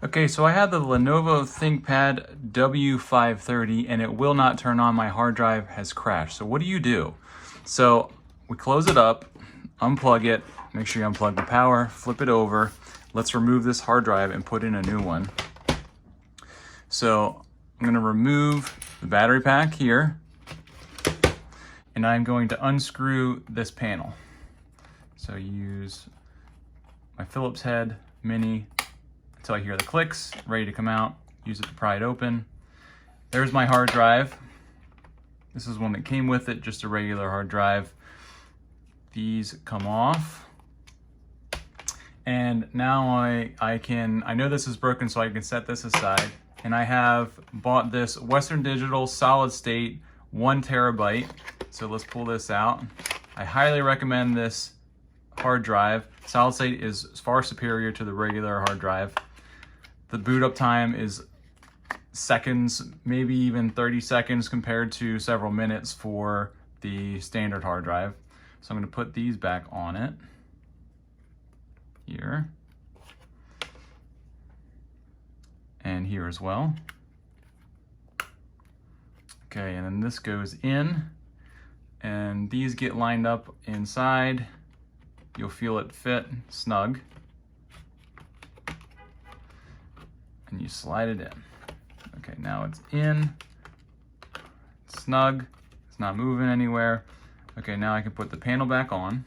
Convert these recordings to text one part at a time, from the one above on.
Okay, so I have the Lenovo ThinkPad W530 and it will not turn on. My hard drive has crashed. So what do you do? So we close it up, unplug it, make sure you unplug the power, flip it over. Let's remove this hard drive and put in a new one. So I'm going to remove the battery pack here and I'm going to unscrew this panel. So use my Phillips head mini until I hear the clicks, ready to come out, use it to pry it open. There's my hard drive. This is one that came with it, just a regular hard drive. These come off. And now I know this is broken, so I can set this aside. And I have bought this Western Digital solid state 1 terabyte. So let's pull this out. I highly recommend this hard drive. Solid state is far superior to the regular hard drive. The boot up time is seconds, maybe even 30 seconds compared to several minutes for the standard hard drive. So I'm going to put these back on it here and here as well. Okay, and then this goes in and these get lined up inside. You'll feel it fit snug. And you slide it in. Okay, now it's in, it's snug, it's not moving anywhere. Okay, now I can put the panel back on.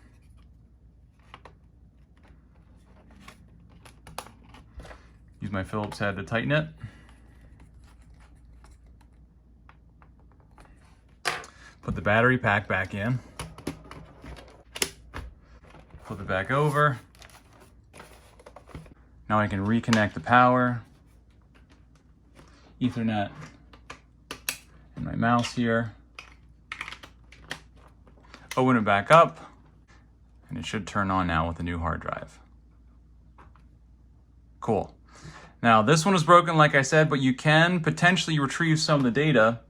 Use my Phillips head to tighten it. Put the battery pack back in. Flip it back over. Now I can reconnect the power. Ethernet and my mouse here. Open it back up and it should turn on now with the new hard drive. Cool. Now this one is broken like I said, but you can potentially retrieve some of the data.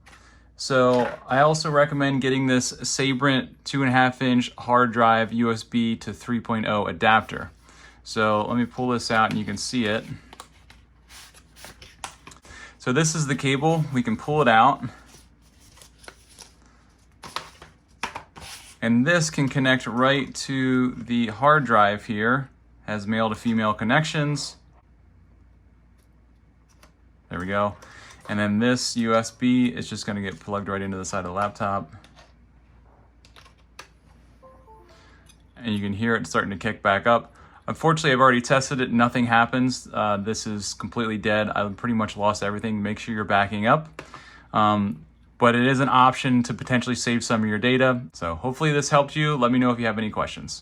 So I also recommend getting this Sabrent 2.5-inch hard drive USB to 3.0 adapter. So let me pull this out and you can see it. So this is the cable. We can pull it out. And this can connect right to the hard drive here. Has male to female connections. There we go. And then this USB is just going to get plugged right into the side of the laptop. And you can hear it starting to kick back up. Unfortunately, I've already tested it. Nothing happens. This is completely dead. I've pretty much lost everything. Make sure you're backing up. But it is an option to potentially save some of your data. So hopefully this helped you. Let me know if you have any questions.